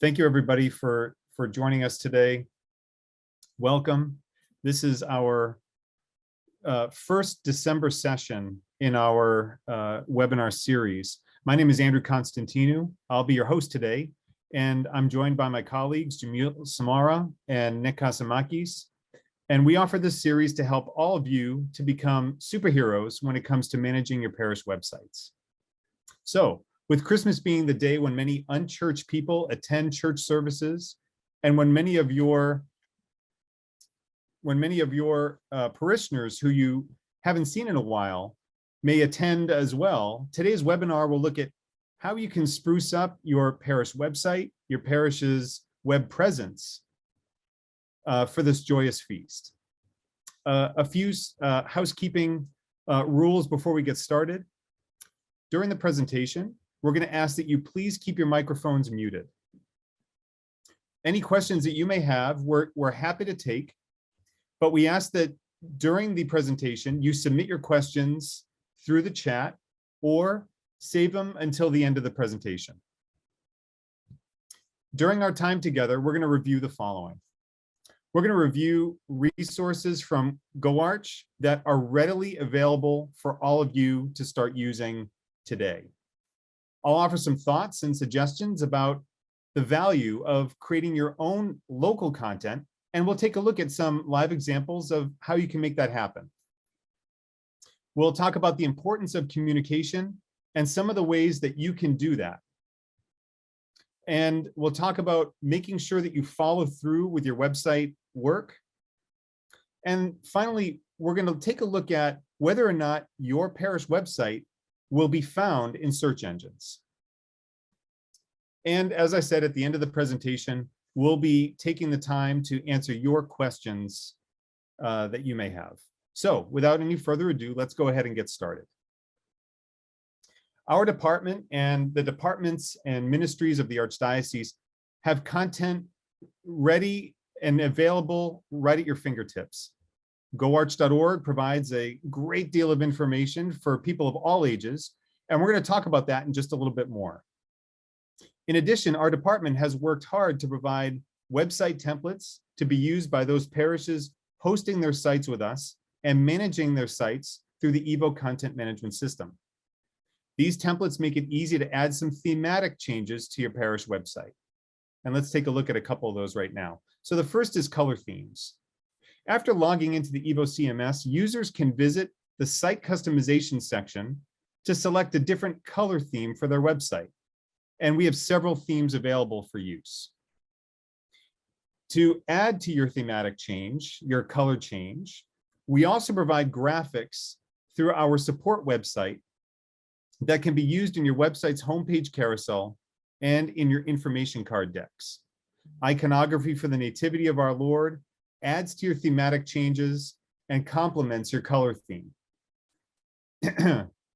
Thank you, everybody, for joining us today. Welcome. This is our first December session in our webinar series. My name is Andrew Constantinou. I'll be your host today, and I'm joined by my colleagues, Jamil Samara and Nick Kasamakis. And we offer this series to help all of you to become superheroes when it comes to managing your parish websites. So, with Christmas being the day when many unchurched people attend church services, and when many of your parishioners who you haven't seen in a while may attend as well, today's webinar will look at how you can spruce up your parish website, your parish's web presence for this joyous feast. A few housekeeping rules before we get started. During the presentation, we're going to ask that you please keep your microphones muted. Any questions that you may have, we're happy to take, but we ask that during the presentation, you submit your questions through the chat or save them until the end of the presentation. During our time together, we're going to review the following. We're going to review resources from GoArch that are readily available for all of you to start using today. I'll offer some thoughts and suggestions about the value of creating your own local content, and we'll take a look at some live examples of how you can make that happen. We'll talk about the importance of communication and some of the ways that you can do that. And we'll talk about making sure that you follow through with your website work. And finally, we're going to take a look at whether or not your parish website will be found in search engines. And as I said at the end of the presentation, we'll be taking the time to answer your questions that you may have. So without any further ado, let's go ahead and get started. Our department and the departments and ministries of the Archdiocese have content ready and available right at your fingertips. GoArch.org provides a great deal of information for people of all ages, and we're going to talk about that in just a little bit more. In addition, our department has worked hard to provide website templates to be used by those parishes hosting their sites with us and managing their sites through the Evo content management system. These templates make it easy to add some thematic changes to your parish website. And let's take a look at a couple of those right now. So the first is color themes. After logging into the Evo CMS, users can visit the site customization section to select a different color theme for their website. And we have several themes available for use. To add to your thematic change, your color change, we also provide graphics through our support website that can be used in your website's homepage carousel and in your information card decks. Iconography for the Nativity of our Lord adds to your thematic changes and complements your color theme.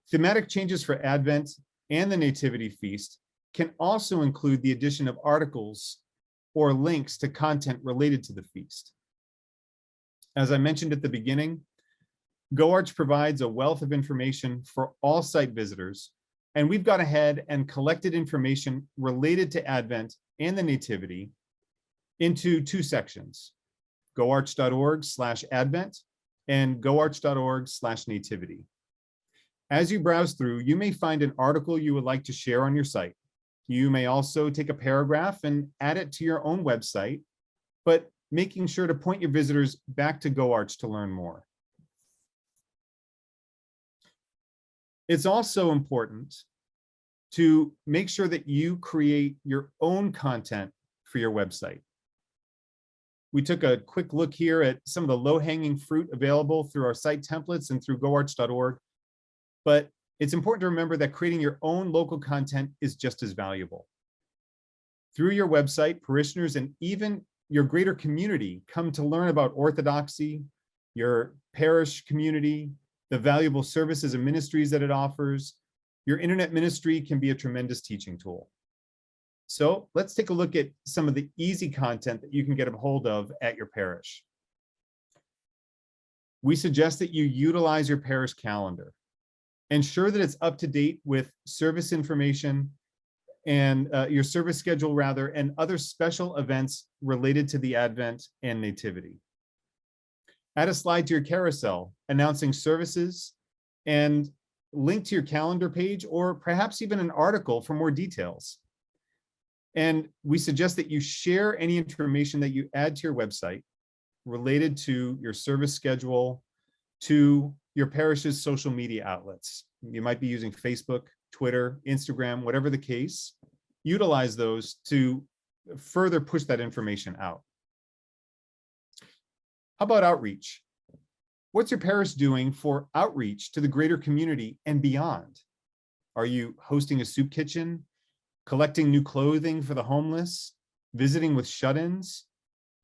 Thematic changes for Advent and the Nativity Feast can also include the addition of articles or links to content related to the feast. As I mentioned at the beginning, GoArch provides a wealth of information for all site visitors, and we've gone ahead and collected information related to Advent and the Nativity into two sections: goarch.org/advent and goarch.org/nativity. As you browse through, you may find an article you would like to share on your site. You may also take a paragraph and add it to your own website, but making sure to point your visitors back to GoArch to learn more. It's also important to make sure that you create your own content for your website. We took a quick look here at some of the low-hanging fruit available through our site templates and through goarch.org, but it's important to remember that creating your own local content is just as valuable. Through your website, parishioners and even your greater community come to learn about orthodoxy, your parish community, the valuable services and ministries that it offers. Your internet ministry can be a tremendous teaching tool. So let's take a look at some of the easy content that you can get a hold of at your parish. We suggest that you utilize your parish calendar. Ensure that it's up to date with service information and your service schedule rather, and other special events related to the Advent and Nativity. Add a slide to your carousel announcing services and link to your calendar page, or perhaps even an article for more details. And we suggest that you share any information that you add to your website related to your service schedule to your parish's social media outlets. You might be using Facebook, Twitter, Instagram, whatever the case. Utilize those to further push that information out. How about outreach? What's your parish doing for outreach to the greater community and beyond? Are you hosting a soup kitchen, collecting new clothing for the homeless, visiting with shut-ins?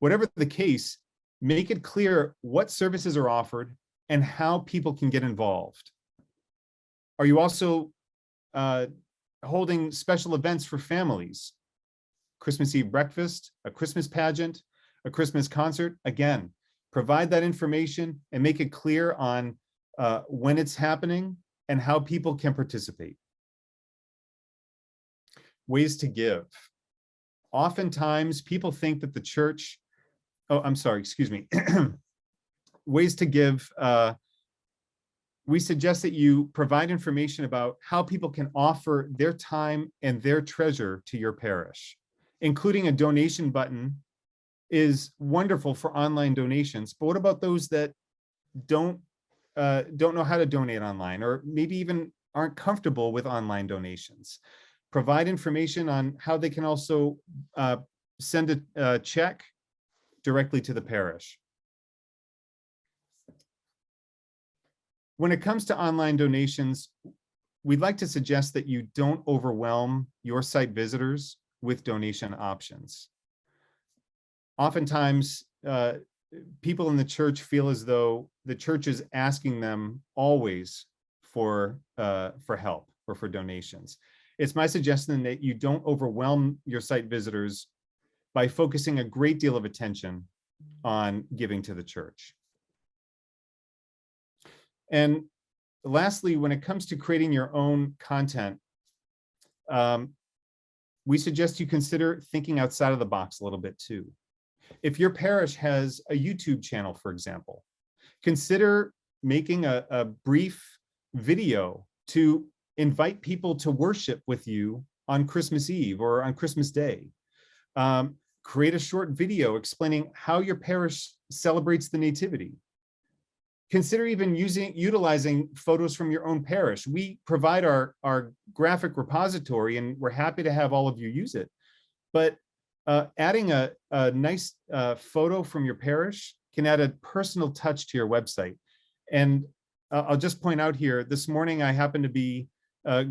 Whatever the case, make it clear what services are offered and how people can get involved. Are you also holding special events for families? Christmas Eve breakfast, a Christmas pageant, a Christmas concert? Again, provide that information and make it clear on when it's happening and how people can participate. Ways to give. Oftentimes, people think that the church, ways to give, we suggest that you provide information about how people can offer their time and their treasure to your parish. Including a donation button is wonderful for online donations, but what about those that don't know how to donate online, or maybe even aren't comfortable with online donations? Provide information on how they can also send a check directly to the parish. When it comes to online donations, we'd like to suggest that you don't overwhelm your site visitors with donation options. Oftentimes, people in the church feel as though the church is asking them always for help or for donations. It's my suggestion that you don't overwhelm your site visitors by focusing a great deal of attention on giving to the church. And lastly, when it comes to creating your own content, we suggest you consider thinking outside of the box a little bit too. If your parish has a YouTube channel, for example, consider making a brief video to invite people to worship with you on Christmas Eve or on Christmas Day. Create a short video explaining how your parish celebrates the Nativity. Consider even utilizing photos from your own parish. We provide our graphic repository, and we're happy to have all of you use it. But adding a nice photo from your parish can add a personal touch to your website. And I'll just point out here, this morning I happened to be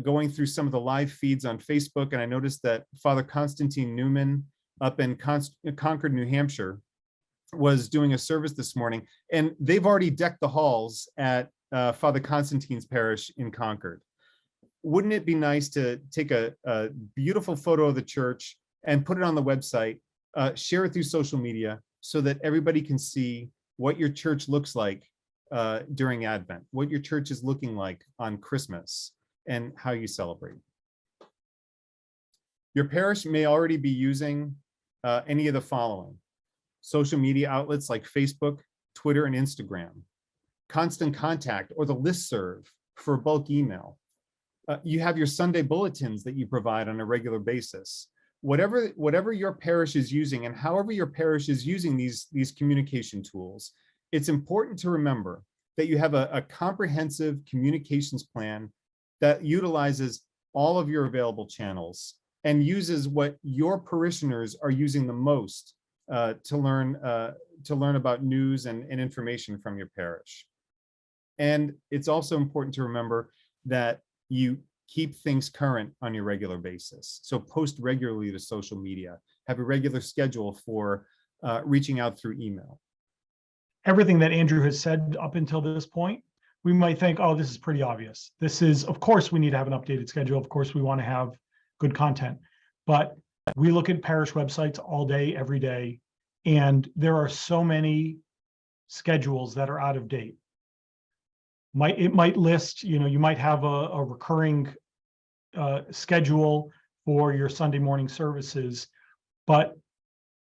going through some of the live feeds on Facebook, and I noticed that Father Constantine Newman up in Concord, New Hampshire, was doing a service this morning, and they've already decked the halls at Father Constantine's parish in Concord. Wouldn't it be nice to take a beautiful photo of the church and put it on the website, share it through social media so that everybody can see what your church looks like during Advent, what your church is looking like on Christmas, and how you celebrate. Your parish may already be using any of the following: social media outlets like Facebook, Twitter, and Instagram, constant contact or the listserv for bulk email. You have your Sunday bulletins that you provide on a regular basis. Whatever your parish is using and however your parish is using these communication tools, it's important to remember that you have a comprehensive communications plan that utilizes all of your available channels and uses what your parishioners are using the most to learn about news and information from your parish. And it's also important to remember that you keep things current on your regular basis. So post regularly to social media, have a regular schedule for reaching out through email. Everything that Andrew has said up until this point, we might think, oh, this is pretty obvious. This is, of course, we need to have an updated schedule. Of course, we want to have good content. But we look at parish websites all day, every day, and there are so many schedules that are out of date. It might list, you might have a recurring schedule for your Sunday morning services, but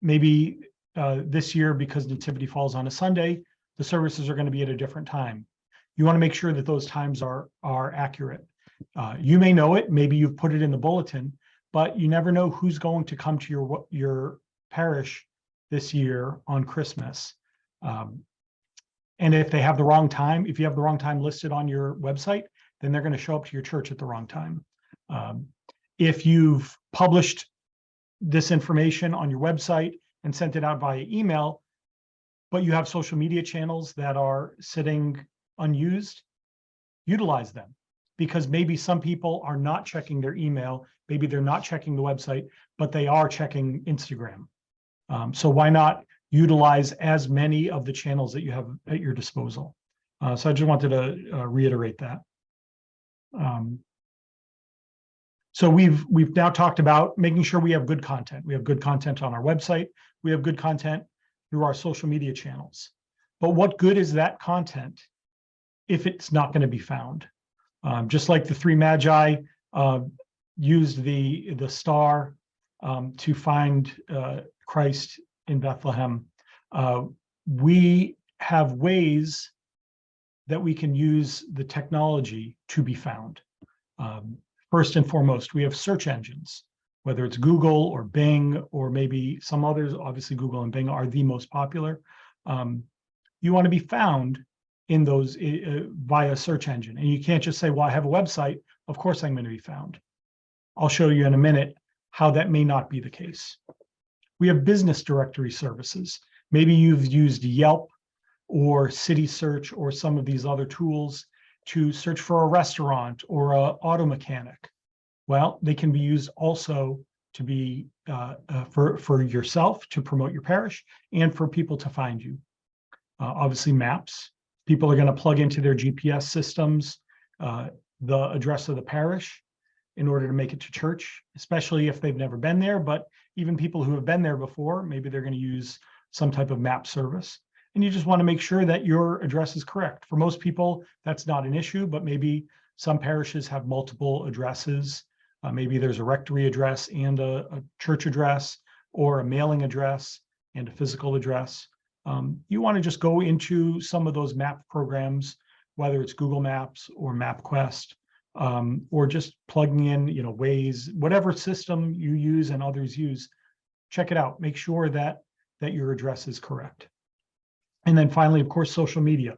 maybe this year, because Nativity falls on a Sunday, the services are going to be at a different time. You want to make sure that those times are accurate. You may know it, maybe you've put it in the bulletin, but you never know who's going to come to your parish this year on Christmas. And if they have the wrong time, if you have the wrong time listed on your website, then they're going to show up to your church at the wrong time. If you've published this information on your website and sent it out via email, but you have social media channels that are sitting unused, utilize them, because maybe some people are not checking their email, maybe they're not checking the website, but they are checking Instagram. So why not utilize as many of the channels that you have at your disposal? So I just wanted to reiterate that. So we've now talked about making sure we have good content. We have good content on our website. We have good content through our social media channels. But what good is that content if it's not going to be found? Just like the three magi used the star to find Christ in Bethlehem, we have ways that we can use the technology to be found. First and foremost, we have search engines, whether it's Google or Bing or maybe some others. Obviously, Google and Bing are the most popular. You want to be found in those via search engine. And you can't just say, well, I have a website, of course I'm going to be found. I'll show you in a minute how that may not be the case. We have business directory services. Maybe you've used Yelp or City Search or some of these other tools to search for a restaurant or an auto mechanic. Well, they can be used also to be for yourself to promote your parish and for people to find you. Obviously, maps. People are going to plug into their GPS systems the address of the parish in order to make it to church, especially if they've never been there. But even people who have been there before, maybe they're going to use some type of map service. And you just want to make sure that your address is correct. For most people, that's not an issue, but maybe some parishes have multiple addresses. Maybe there's a rectory address and a church address, or a mailing address and a physical address. You want to just go into some of those map programs, whether it's Google Maps or MapQuest, or just plugging in, Waze, whatever system you use and others use. Check it out. Make sure that your address is correct. And then finally, of course, social media.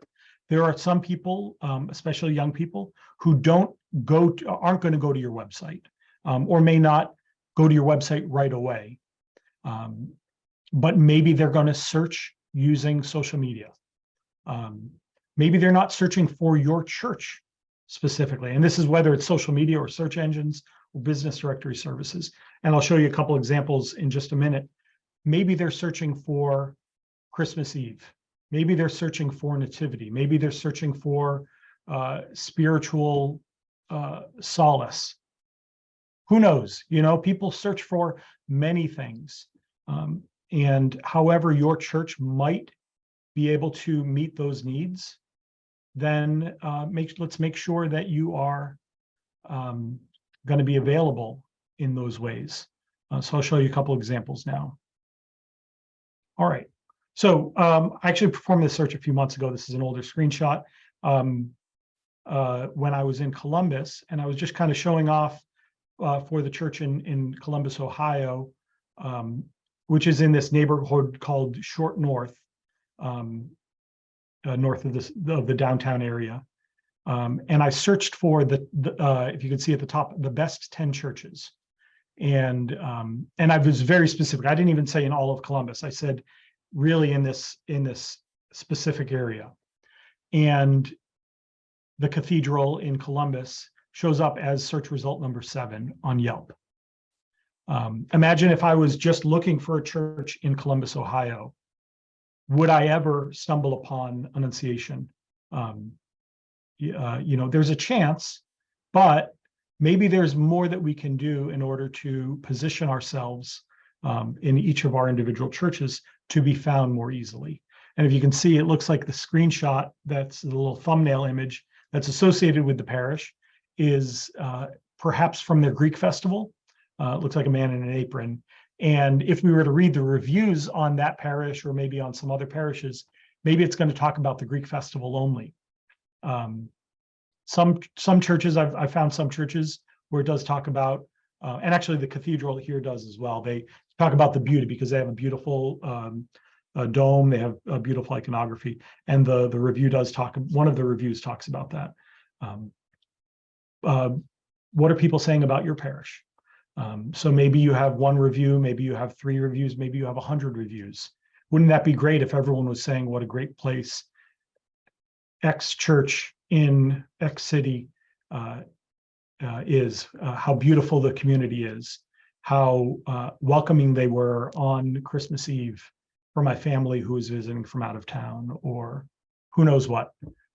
There are some people, especially young people, who aren't going to go to your website, or may not go to your website right away. But maybe they're going to search using social media. Maybe they're not searching for your church specifically. And this is whether it's social media or search engines or business directory services. And I'll show you a couple examples in just a minute. Maybe they're searching for Christmas Eve. Maybe they're searching for Nativity. Maybe they're searching for spiritual solace. Who knows? People search for many things. And however your church might be able to meet those needs, then let's make sure that you are going to be available in those ways. So I'll show you a couple examples now. All right. So I actually performed this search a few months ago. This is an older screenshot when I was in Columbus, and I was just kind of showing off for the church in Columbus, Ohio, which is in this neighborhood called Short North, north of the downtown area. And I searched for if you can see at the top, the best 10 churches. And I was very specific. I didn't even say in all of Columbus. I said really in this specific area. And the cathedral in Columbus shows up as search result number 7 on Yelp. Imagine if I was just looking for a church in Columbus, Ohio. Would I ever stumble upon Annunciation? There's a chance, but maybe there's more that we can do in order to position ourselves in each of our individual churches to be found more easily. And if you can see, it looks like the screenshot, that's the little thumbnail image that's associated with the parish, is perhaps from their Greek festival, It looks like a man in an apron. And if we were to read the reviews on that parish or maybe on some other parishes, maybe it's going to talk about the Greek festival only. Some churches, I've found some churches where it does talk about, and actually the cathedral here does as well. They talk about the beauty because they have a beautiful dome, they have a beautiful iconography, and the review does talk. One of the reviews talks about that. What are people saying about your parish? So maybe you have one review, maybe you have 3 reviews, maybe you have 100 reviews. Wouldn't that be great if everyone was saying what a great place X church in X city is, how beautiful the community is, how welcoming they were on Christmas Eve for my family who was visiting from out of town, or who knows what.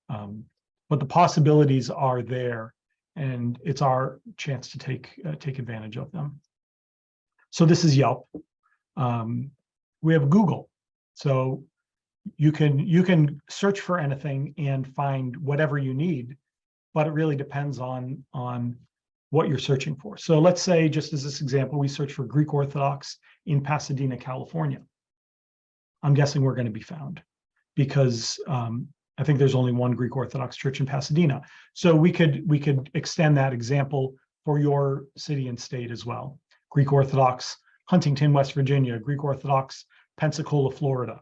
But the possibilities are there, and it's our chance to take advantage of them. So this is Yelp. We have Google. So you can search for anything and find whatever you need, but it really depends on what you're searching for. So let's say, just as this example, we search for Greek Orthodox in Pasadena, California. I'm guessing we're going to be found because I think there's only one Greek Orthodox church in Pasadena. So we could extend that example for your city and state as well. Greek Orthodox Huntington, West Virginia, Greek Orthodox Pensacola, Florida.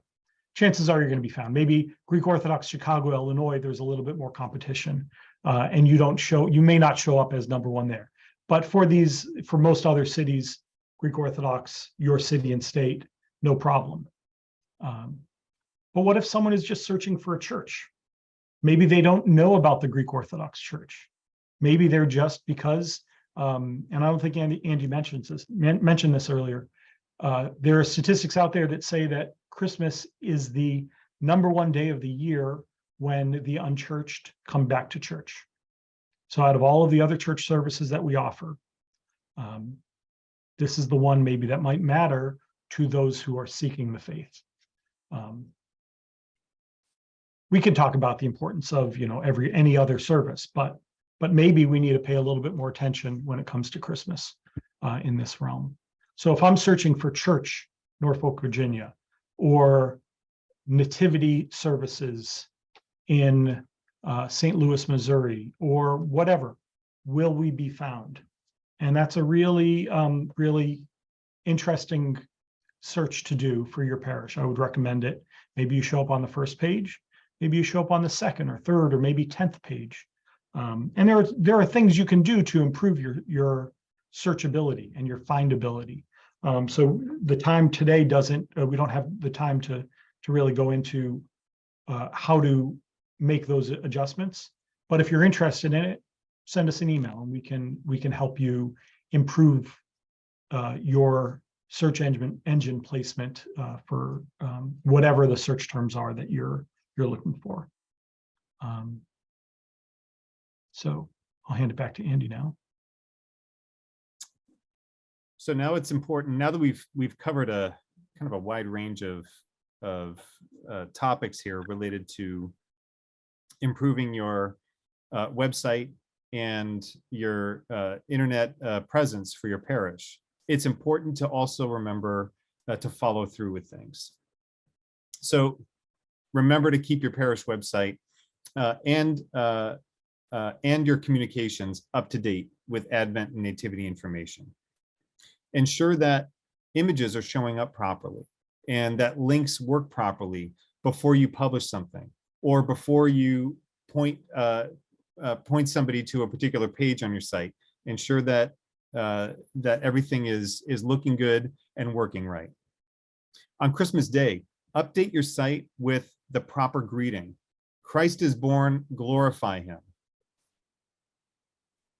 Chances are you're going to be found. Maybe Greek Orthodox Chicago, Illinois, there's a little bit more competition, and you may not show up as #1 there. But for most other cities, Greek Orthodox, your city and state, no problem. But what if someone is just searching for a church? Maybe they don't know about the Greek Orthodox Church. Maybe they're just because, and I don't think Andy mentioned this earlier. There are statistics out there that say that Christmas is the #1 day of the year when the unchurched come back to church. So out of all of the other church services that we offer, this is the one maybe that might matter to those who are seeking the faith. We can talk about the importance of any other service, but maybe we need to pay a little bit more attention when it comes to Christmas in this realm. So if I'm searching for church, Norfolk, Virginia, or nativity services in St. Louis, Missouri, or whatever, will we be found? And that's a really, really interesting search to do for your parish. I would recommend it. Maybe you show up on the first page, maybe you show up on the second or third or maybe 10th page. And there are things you can do to improve your searchability and your findability. So the time today we don't have the time to really go into how to make those adjustments. But if you're interested in it, send us an email and we can help you improve your search engine placement for whatever the search terms are that you're looking for. So I'll hand it back to Andy now. So now it's important, now that we've covered a kind of a wide range of topics here related to improving your website and your internet presence for your parish, it's important to also remember to follow through with things. So remember to keep your parish website and your communications up to date with Advent and Nativity information. Ensure that images are showing up properly and that links work properly before you publish something or before you point somebody to a particular page on your site. Ensure that that everything is looking good and working right. On Christmas Day, update your site with the proper greeting. Christ is born, glorify him.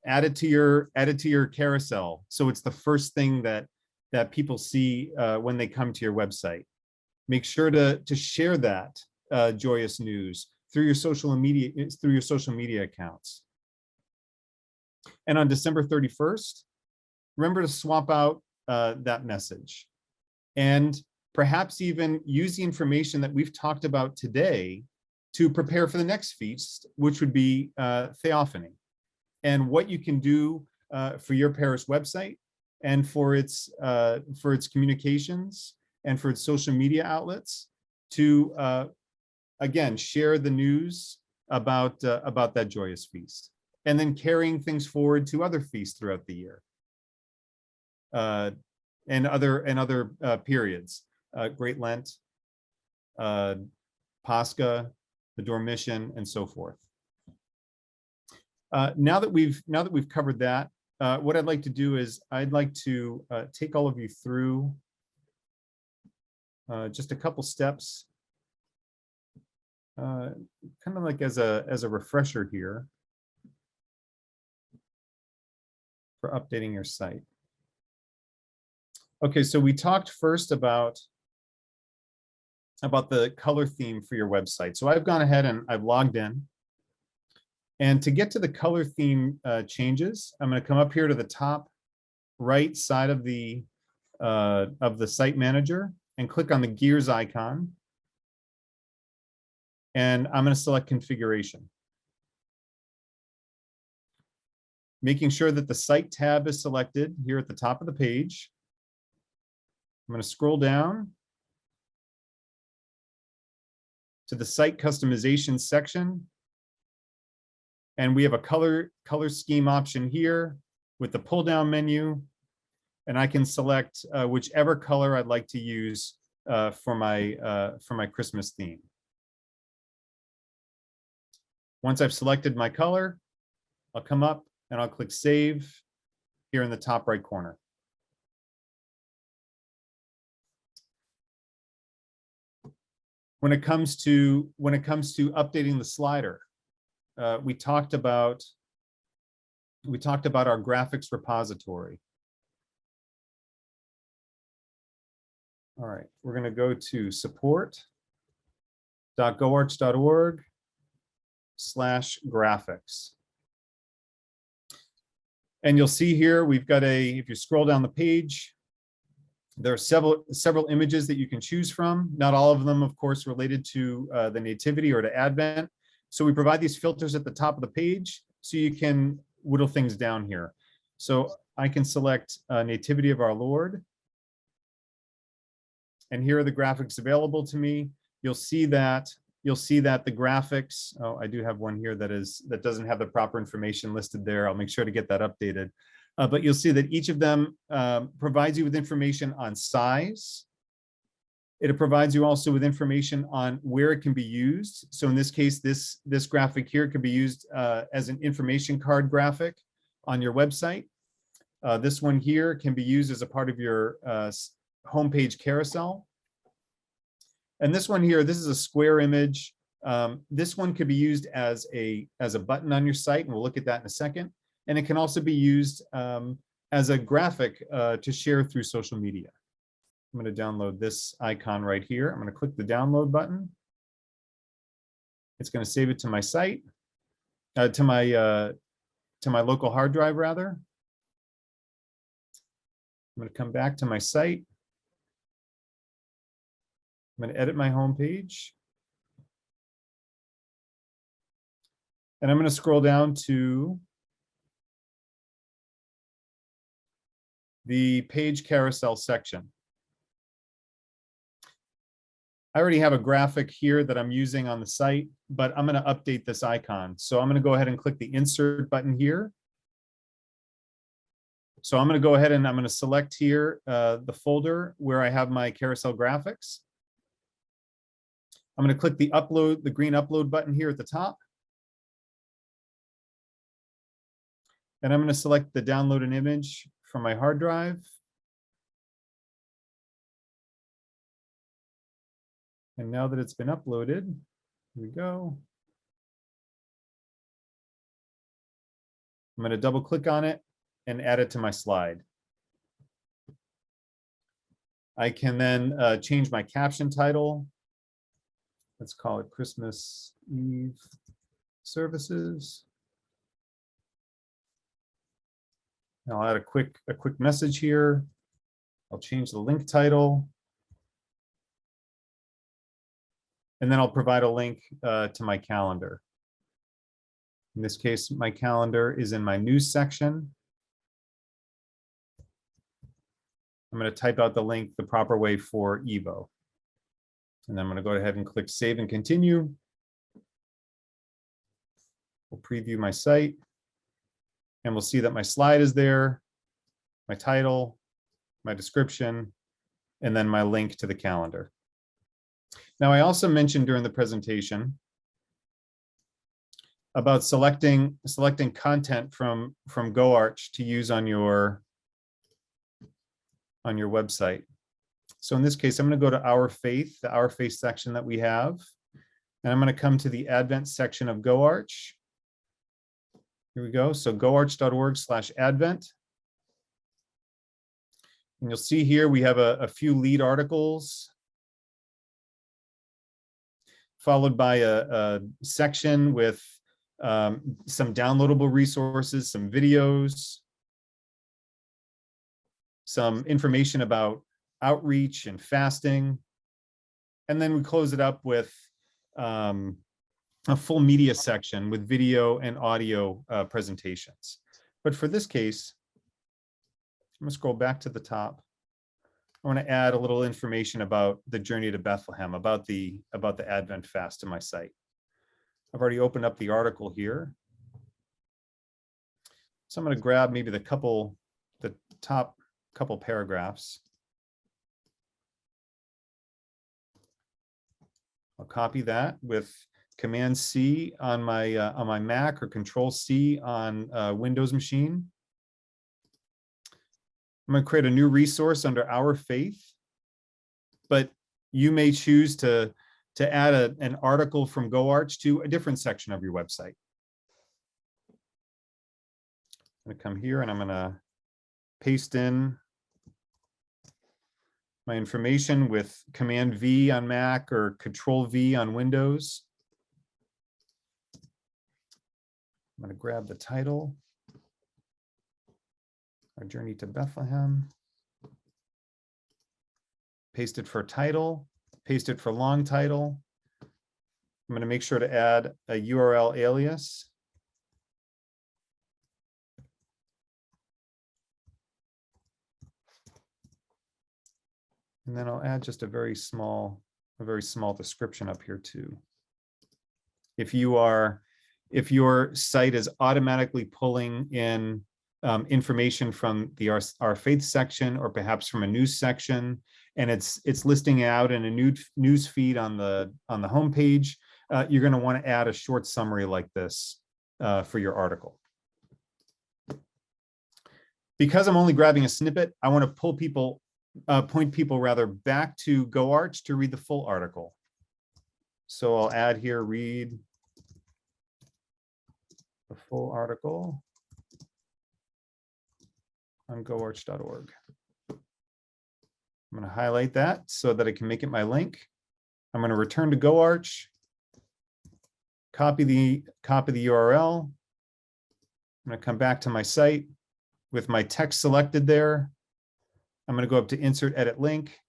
Add it to your carousel, so it's the first thing that people see when they come to your website. Make sure to share that joyous news through your social media accounts. And on December 31st, remember to swap out that message, and perhaps even use the information that we've talked about today to prepare for the next feast, which would be Theophany. And what you can do for your parish website, and for its communications and for its social media outlets to again share the news about that joyous feast, and then carrying things forward to other feasts throughout the year and other periods, Great Lent, Pascha, the Dormition, and so forth. Now that we've covered that, what I'd like to do is I'd like to take all of you through just a couple steps, kind of like as a refresher here for updating your site. Okay, so we talked first about the color theme for your website. So I've gone ahead and I've logged in. And to get to the color theme changes, I'm going to come up here to the top right side of the site manager and click on the gears icon. And I'm going to select configuration, making sure that the site tab is selected here at the top of the page. I'm going to scroll down to the site customization section. And we have a color scheme option here with the pull down menu. And I can select whichever color I'd like to use for my Christmas theme. Once I've selected my color, I'll come up and I'll click Save here in the top right corner. When it comes to updating the slider, we talked about our graphics repository. All right, we're going to go to support.goarch.org/graphics. And you'll see here we've got if you scroll down the page, there are several images that you can choose from. Not all of them, of course, related to the Nativity or to Advent. So we provide these filters at the top of the page so you can whittle things down here. So I can select Nativity of our Lord. And here are the graphics available to me. You'll see that the graphics, oh, I do have one here that doesn't have the proper information listed there. I'll make sure to get that updated. But you'll see that each of them provides you with information on size. It provides you also with information on where it can be used. So in this case, this graphic here could be used as an information card graphic on your website. This one here can be used as a part of your homepage carousel. And this one here, this is a square image. This one could be used as a button on your site, and we'll look at that in a second. And it can also be used as a graphic to share through social media. I'm going to download this icon right here. I'm going to click the download button. It's going to save it to my site, to my local hard drive, rather. I'm going to come back to my site. I'm going to edit my home page. And I'm going to scroll down to the page carousel section. I already have a graphic here that I'm using on the site, but I'm going to update this icon. So I'm going to go ahead and click the insert button here. So I'm going to go ahead and I'm going to select here the folder where I have my carousel graphics. I'm going to click the green upload button here at the top. And I'm going to select the download an image from my hard drive. And now that it's been uploaded, here we go. I'm going to double click on it and add it to my slide. I can then change my caption title. Let's call it Christmas Eve Services. I'll add a quick message here. I'll change the link title. And then I'll provide a link to my calendar. In this case, my calendar is in my news section. I'm going to type out the link the proper way for Evo. And then I'm going to go ahead and click save and continue. We'll preview my site. And we'll see that my slide is there, my title, my description, and then my link to the calendar. Now, I also mentioned during the presentation about selecting content from GoArch to use on your website. So in this case, I'm going to go to Our Faith, the Our Faith section that we have, and I'm going to come to the Advent section of GoArch. Here we go. So goarch.org/advent. And you'll see here we have a few lead articles, followed by a section with some downloadable resources, some videos, some information about outreach and fasting. And then we close it up with a full media section with video and audio presentations. But for this case, I'm going to scroll back to the top. I want to add a little information about the journey to Bethlehem, about the Advent fast to my site. I've already opened up the article here. So I'm going to grab maybe the top couple paragraphs. I'll copy that with Command C on my Mac or Control C on Windows machine. I'm going to create a new resource under Our Faith, but you may choose to add an article from GoArch to a different section of your website. I'm going to come here and I'm going to paste in my information with Command V on Mac or Control V on Windows. I'm going to grab the title, Our Journey to Bethlehem, paste it for title, paste it for long title. I'm going to make sure to add a URL alias. And then I'll add just a very small description up here too. If your site is automatically pulling in information from the Our Faith section or perhaps from a news section, and it's listing out in a news feed on the homepage, you're going to want to add a short summary like this for your article. Because I'm only grabbing a snippet, I want to point people rather back to GoArch to read the full article. So I'll add here, read the full article on goarch.org. I'm going to highlight that so that I can make it my link. I'm going to return to GoArch, copy the URL. I'm going to come back to my site with my text selected there. I'm going to go up to Insert Edit Link.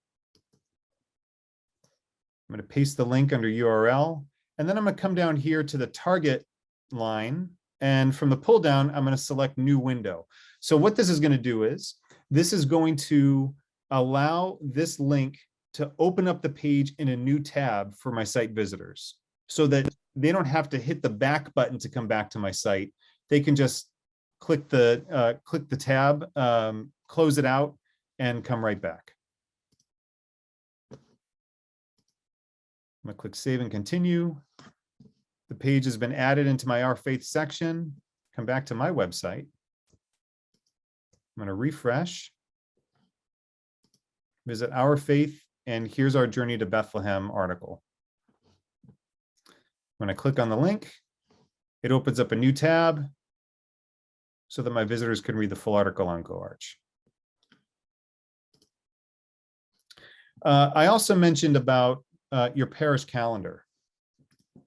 I'm going to paste the link under URL, and then I'm going to come down here to the target line, and from the pull down, I'm going to select New Window. So what this is going to do is, this is going to allow this link to open up the page in a new tab for my site visitors, so that they don't have to hit the back button to come back to my site. They can just click the tab, close it out, and come right back. I'm going to click Save and Continue. The page has been added into my Our Faith section. Come back to my website. I'm going to refresh, visit Our Faith, and here's our Journey to Bethlehem article. When I click on the link, it opens up a new tab so that my visitors can read the full article on GoArch. I also mentioned about your parish calendar. I'm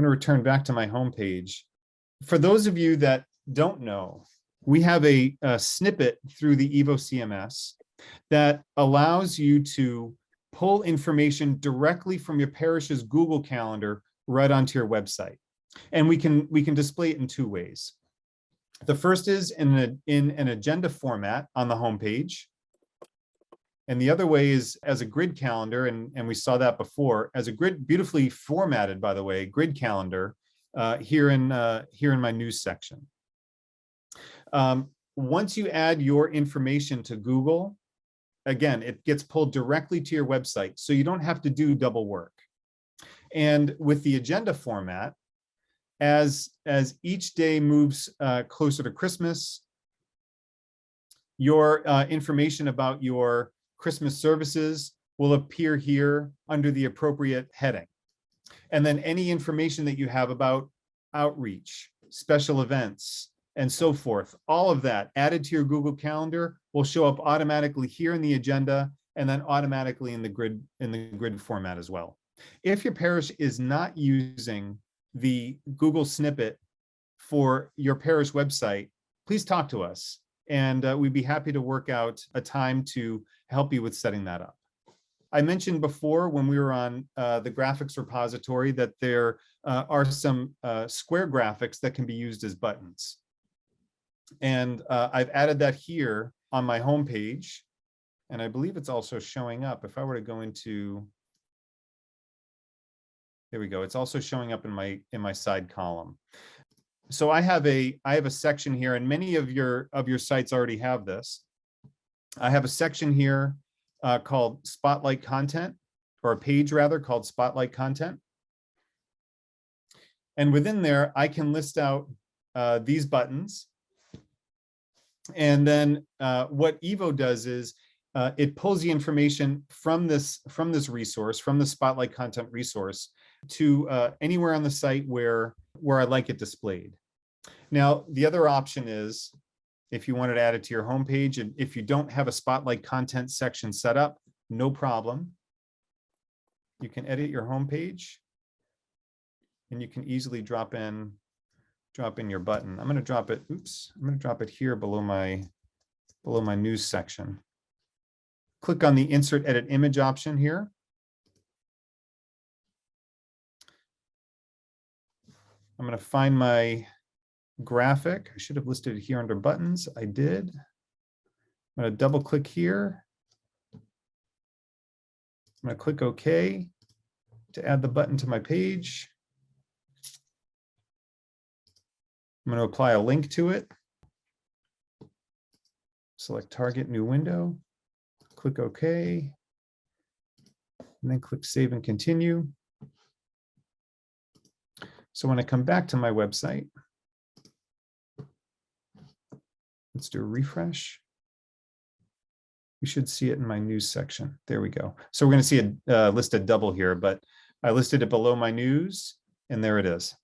going to return back to my homepage. For those of you that don't know, we have a snippet through the Evo CMS that allows you to pull information directly from your parish's Google Calendar right onto your website. And we can display it in two ways. The first is in an agenda format on the homepage, And the other way is as a grid calendar, and we saw that before, as a grid, beautifully formatted, by the way, grid calendar here in my news section. Once you add your information to Google, again, it gets pulled directly to your website, so you don't have to do double work. And with the agenda format, as each day moves closer to Christmas, your information about your Christmas services will appear here under the appropriate heading. And then any information that you have about outreach, special events, and so forth, all of that added to your Google Calendar will show up automatically here in the agenda and then automatically in the grid format as well. If your parish is not using the Google snippet for your parish website, please talk to us, and we'd be happy to work out a time to help you with setting that up. I mentioned before when we were on the graphics repository that there are some square graphics that can be used as buttons. And I've added that here on my homepage, and I believe it's also showing up. If I were to go into, there we go. It's also showing up in my side column. So I have a section here, and many of your sites already have this. I have a section here called Spotlight Content, or a page rather called Spotlight Content. And within there, I can list out these buttons. And then what Evo does is it pulls the information from this resource, from the Spotlight Content resource, to anywhere on the site where I like it displayed. Now, the other option is, if you wanted to add it to your homepage, and if you don't have a Spotlight Content section set up, no problem. You can edit your homepage, and you can easily drop in your button. I'm going to drop it. Oops, I'm going to drop it here below my news section. Click on the Insert Edit Image option here. I'm going to find my graphic. I should have listed it here under buttons. I did. I'm going to double click here. I'm going to click OK to add the button to my page. I'm going to apply a link to it. Select Target, New Window. Click OK. And then click Save and Continue. So when I come back to my website, let's do a refresh. You should see it in my news section. There we go. So we're going to see it listed double here, but I listed it below my news, and there it is.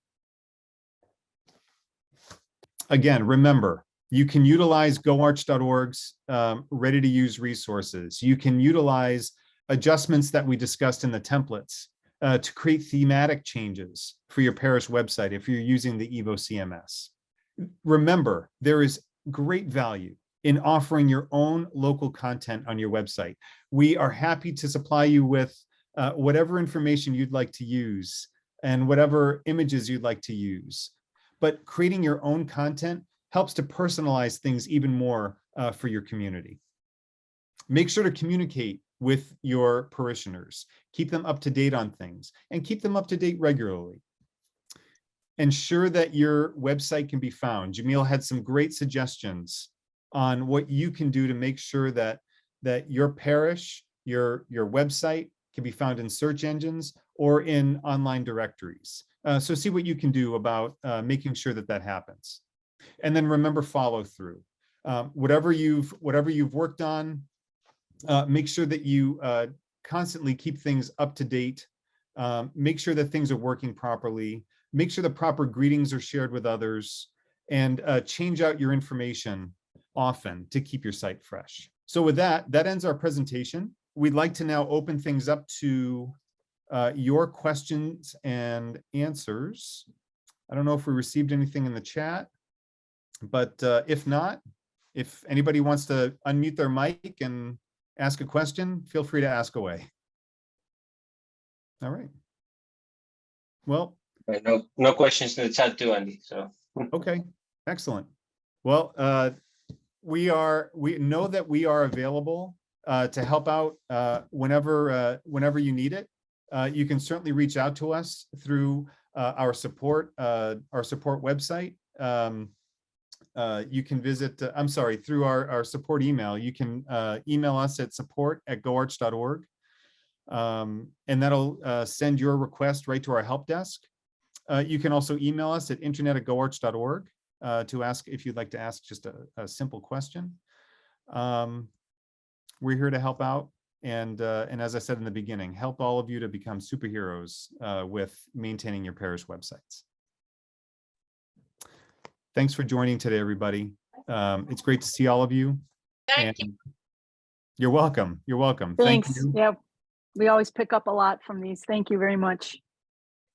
Again, remember, you can utilize goarch.org's ready-to-use resources. You can utilize adjustments that we discussed in the templates to create thematic changes for your parish website if you're using the Evo CMS. Remember, there is great value in offering your own local content on your website. We are happy to supply you with whatever information you'd like to use and whatever images you'd like to use. But creating your own content helps to personalize things even more for your community. Make sure to communicate with your parishioners. Keep them up to date on things, and keep them up to date regularly. Ensure that your website can be found. Jamil had some great suggestions on what you can do to make sure that your parish, your website can be found in search engines or in online directories. So see what you can do about making sure that happens. And then remember, follow through. Whatever you've worked on, make sure that you constantly keep things up to date. Make sure that things are working properly. Make sure the proper greetings are shared with others, and change out your information often to keep your site fresh. So with that ends our presentation. We'd like to now open things up to your questions and answers. I don't know if we received anything in the chat, but if not, if anybody wants to unmute their mic and ask a question, feel free to ask away. All right. Well, no questions in the chat too, Andy. So okay, excellent. Well, we know that we are available to help out whenever you need it. You can certainly reach out to us through our support website. You can visit, through our support email. You can email us at support@goarch.org. And that'll send your request right to our help desk. You can also email us at internet@goarch.org to ask if you'd like to ask just a simple question. We're here to help out. And as I said in the beginning, help all of you to become superheroes with maintaining your parish websites. Thanks for joining today, everybody. It's great to see all of you. Thank you. You're welcome. You're welcome. Thanks. Thank you. Yeah, we always pick up a lot from these. Thank you very much.